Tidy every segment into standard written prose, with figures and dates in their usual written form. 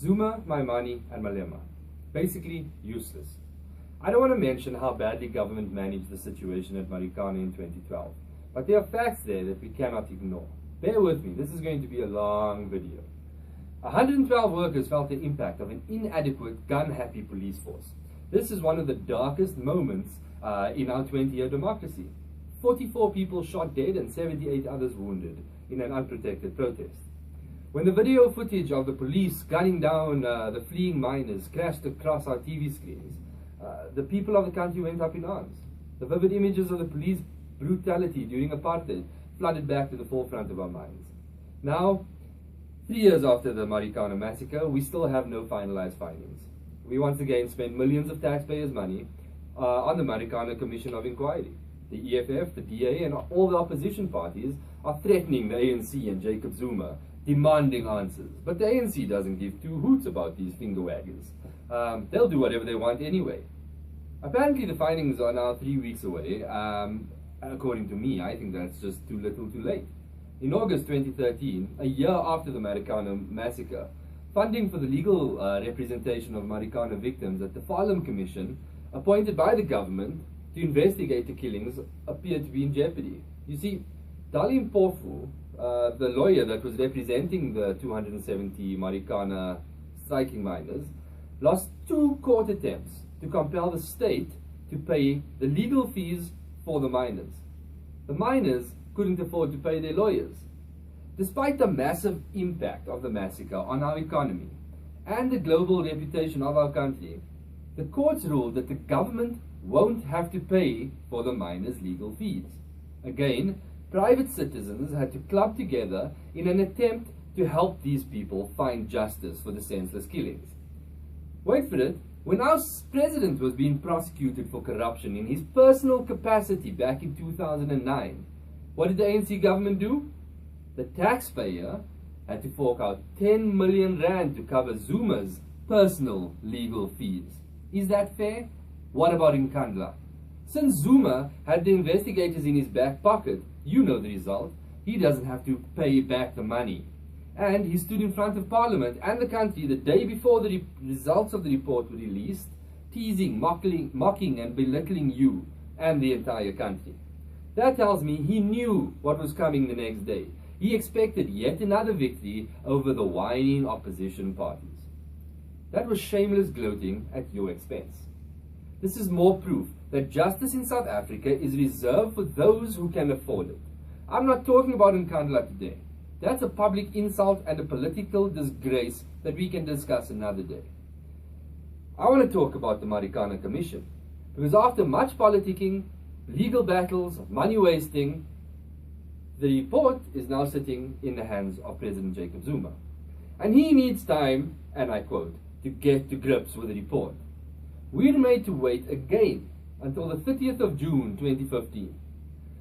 Zuma, Maimane and Malema. Basically useless. I don't want to mention how badly government managed the situation at Marikana in 2012, but there are facts there that we cannot ignore. Bear with me, this is going to be a long video. 112 workers felt the impact of an inadequate, gun-happy police force. This is one of the darkest moments in our 20-year democracy. 44 people shot dead and 78 others wounded in an unprotected protest. When the video footage of the police gunning down the fleeing miners crashed across our TV screens, the people of the country went up in arms. The vivid images of the police brutality during apartheid flooded back to the forefront of our minds. Now, 3 years after the Marikana massacre, we still have no finalized findings. We once again spent millions of taxpayers' money on the Marikana Commission of Inquiry. The EFF, the DA and all the opposition parties are threatening the ANC and Jacob Zuma, demanding answers. But the ANC doesn't give two hoots about these finger waggers. They'll do whatever they want anyway. Apparently the findings are now 3 weeks away. According to me, I think that's just too little too late. In August 2013, a year after the Marikana massacre, funding for the legal representation of Marikana victims at the Farlam Commission, appointed by the government to investigate the killings, appeared to be in jeopardy. You see, Dalim Pofu, the lawyer that was representing the 270 Marikana striking miners, lost 2 court attempts to compel the state to pay the legal fees for the miners. The miners couldn't afford to pay their lawyers. Despite the massive impact of the massacre on our economy and the global reputation of our country, the courts ruled that the government won't have to pay for the miners' legal fees. Again, private citizens had to club together in an attempt to help these people find justice for the senseless killings. Wait for it, when our president was being prosecuted for corruption in his personal capacity back in 2009, what did the ANC government do? The taxpayer had to fork out 10 million rand to cover Zuma's personal legal fees. Is that fair? What about in Nkandla? Since Zuma had the investigators in his back pocket, you know the result. He doesn't have to pay back the money. And he stood in front of Parliament and the country the day before the results of the report were released, teasing, mocking and belittling you and the entire country. That tells me he knew what was coming the next day. He expected yet another victory over the whining opposition parties. That was shameless gloating at your expense. This is more proof that justice in South Africa is reserved for those who can afford it. I'm not talking about Nkandla today. That's a public insult and a political disgrace that we can discuss another day. I want to talk about the Marikana Commission, because after much politicking, legal battles, money wasting, the report is now sitting in the hands of President Jacob Zuma. And he needs time, and I quote, to get to grips with the report. We're made to wait again until the 30th of June 2015.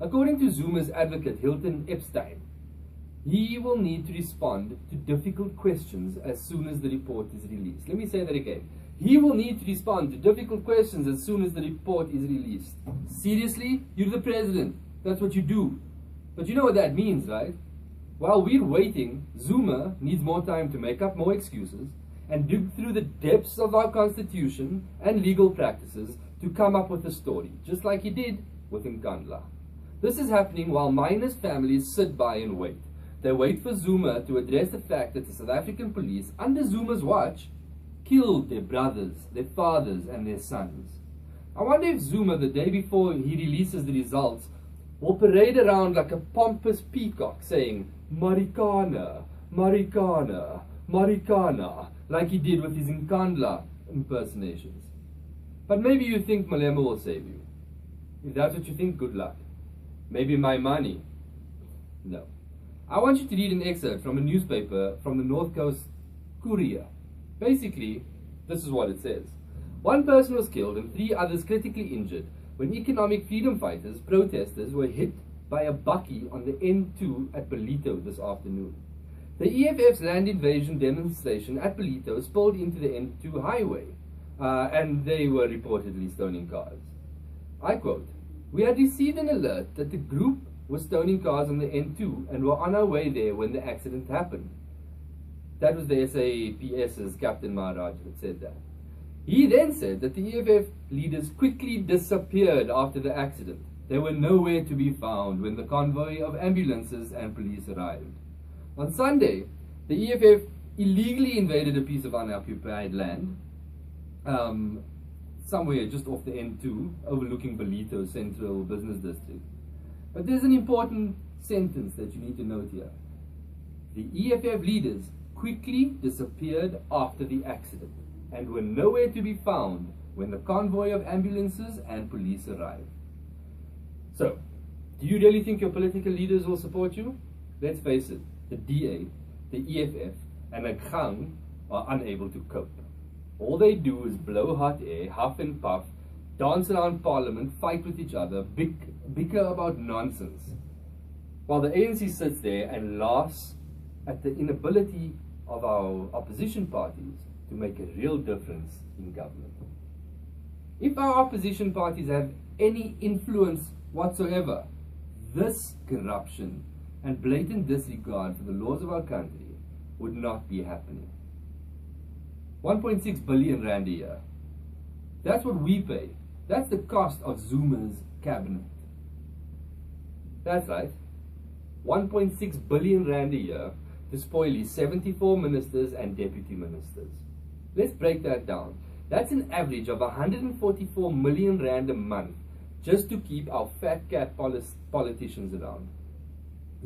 According to Zuma's advocate Hilton Epstein, he will need to respond to difficult questions as soon as the report is released. Let me say that again. He will need to respond to difficult questions as soon as the report is released. Seriously? You're the president. That's what you do. But you know what that means, right? While we're waiting, Zuma needs more time to make up more excuses and dig through the depths of our constitution and legal practices to come up with a story, just like he did with Nkandla. This is happening while miners' families sit by and wait. They wait for Zuma to address the fact that the South African police, under Zuma's watch, killed their brothers, their fathers and their sons. I wonder if Zuma, the day before he releases the results, will parade around like a pompous peacock saying, Marikana, Marikana, Marikana, like he did with his Nkandla impersonations. But maybe you think Malema will save you. If that's what you think, good luck. Maybe Maimane. No. I want you to read an excerpt from a newspaper from the North Coast Courier. Basically, this is what it says. 1 person was killed and 3 others critically injured when economic freedom fighters, protesters, were hit by a bakkie on the N2 at Ballito this afternoon. The EFF's land invasion demonstration at Ballito spilled into the N2 highway, and they were reportedly stoning cars. I quote, "We had received an alert that the group was stoning cars on the N2 and were on our way there when the accident happened. That was the SAPS's Captain Maharaj that said that. He then said that the EFF leaders quickly disappeared after the accident. They were nowhere to be found when the convoy of ambulances and police arrived. On Sunday, the EFF illegally invaded a piece of unoccupied land, somewhere just off the N2, overlooking Belito's central business district. But there's an important sentence that you need to note here. The EFF leaders quickly disappeared after the accident and were nowhere to be found when the convoy of ambulances and police arrived. So, do you really think your political leaders will support you? Let's face it, the DA, the EFF, and the Gang are unable to cope. All they do is blow hot air, huff and puff, dance around parliament, fight with each other, bicker about nonsense, while the ANC sits there and laughs at the inability of our opposition parties to make a real difference in government. If our opposition parties have any influence whatsoever, this corruption and blatant disregard for the laws of our country would not be happening. 1.6 billion rand a year. That's what we pay. That's the cost of Zuma's cabinet. That's right. 1.6 billion rand a year to spoil his 74 ministers and deputy ministers. Let's break that down. That's an average of 144 million rand a month just to keep our fat cat politicians around.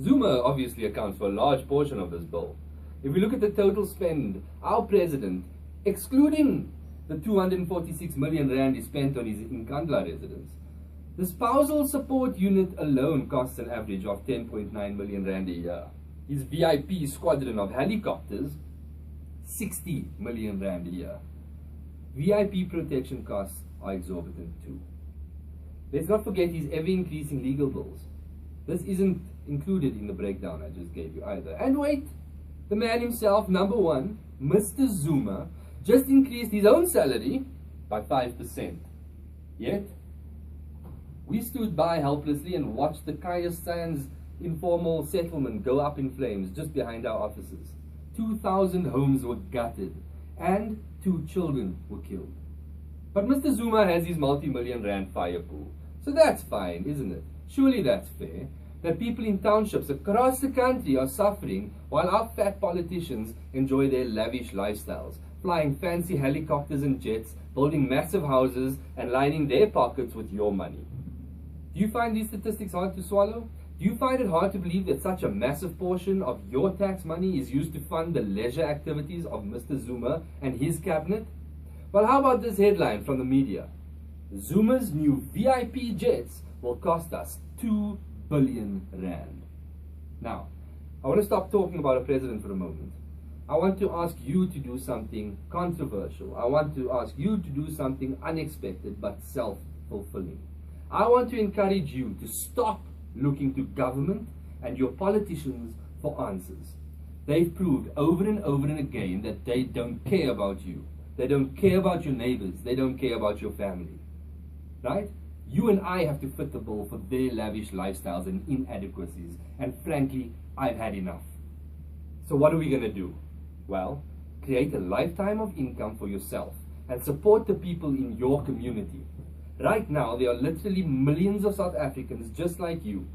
Zuma obviously accounts for a large portion of this bill. If we look at the total spend, our president, excluding the 246 million rand he spent on his Nkandla residence, the spousal support unit alone costs an average of 10.9 million rand a year. His VIP squadron of helicopters, 60 million rand a year. VIP protection costs are exorbitant too. Let's not forget his ever-increasing legal bills. This isn't included in the breakdown I just gave you either. And wait, the man himself, number one, Mr. Zuma, just increased his own salary by 5%. Yet, we stood by helplessly and watched the Kaya Sands informal settlement go up in flames just behind our offices. 2,000 homes were gutted and 2 children were killed. But Mr. Zuma has his multi-million rand fire pool. So that's fine, isn't it? Surely that's fair, that people in townships across the country are suffering while our fat politicians enjoy their lavish lifestyles, flying fancy helicopters and jets, building massive houses, and lining their pockets with your money. Do you find these statistics hard to swallow? Do you find it hard to believe that such a massive portion of your tax money is used to fund the leisure activities of Mr. Zuma and his cabinet? Well, how about this headline from the media? Zuma's new VIP jets will cost us 2 billion rand. Now, I want to stop talking about a president for a moment. I want to ask you to do something controversial. I want to ask you to do something unexpected but self-fulfilling. I want to encourage you to stop looking to government and your politicians for answers. They've proved over and over and again that they don't care about you. They don't care about your neighbors. They don't care about your family. Right? You and I have to fit the bill for their lavish lifestyles and inadequacies. And frankly, I've had enough. So what are we going to do? Well, create a lifetime of income for yourself and support the people in your community. Right now, there are literally millions of South Africans just like you.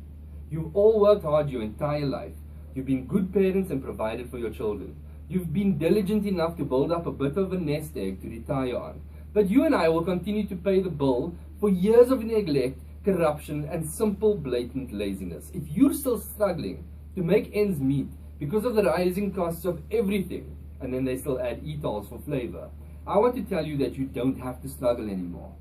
You've all worked hard your entire life. You've been good parents and provided for your children. You've been diligent enough to build up a bit of a nest egg to retire on. But you and I will continue to pay the bill for years of neglect, corruption, and simple blatant laziness. If you're still struggling to make ends meet because of the rising costs of everything, and then they still add e-tolls for flavor, I want to tell you that you don't have to struggle anymore.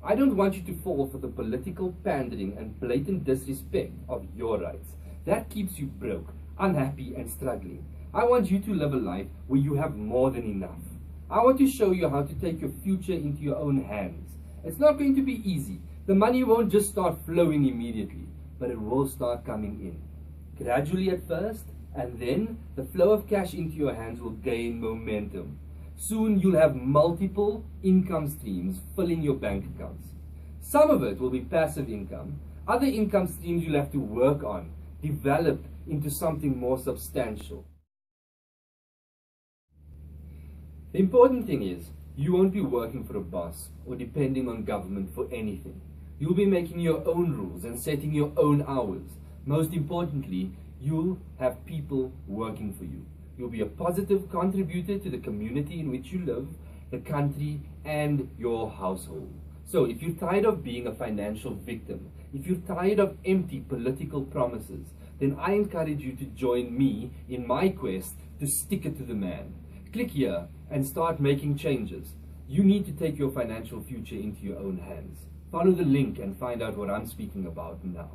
I don't want you to fall for the political pandering and blatant disrespect of your rights. That keeps you broke, unhappy, and struggling. I want you to live a life where you have more than enough. I want to show you how to take your future into your own hands. It's not going to be easy. The money won't just start flowing immediately, but it will start coming in. Gradually at first, and then the flow of cash into your hands will gain momentum. Soon you'll have multiple income streams filling your bank accounts. Some of it will be passive income. Other income streams you'll have to work on, develop into something more substantial. The important thing is, you won't be working for a boss or depending on government for anything. You'll be making your own rules and setting your own hours. Most importantly, you'll have people working for you. You'll be a positive contributor to the community in which you live, the country, and your household. So if you're tired of being a financial victim, if you're tired of empty political promises, then I encourage you to join me in my quest to stick it to the man. Click here and start making changes. You need to take your financial future into your own hands. Follow the link and find out what I'm speaking about now.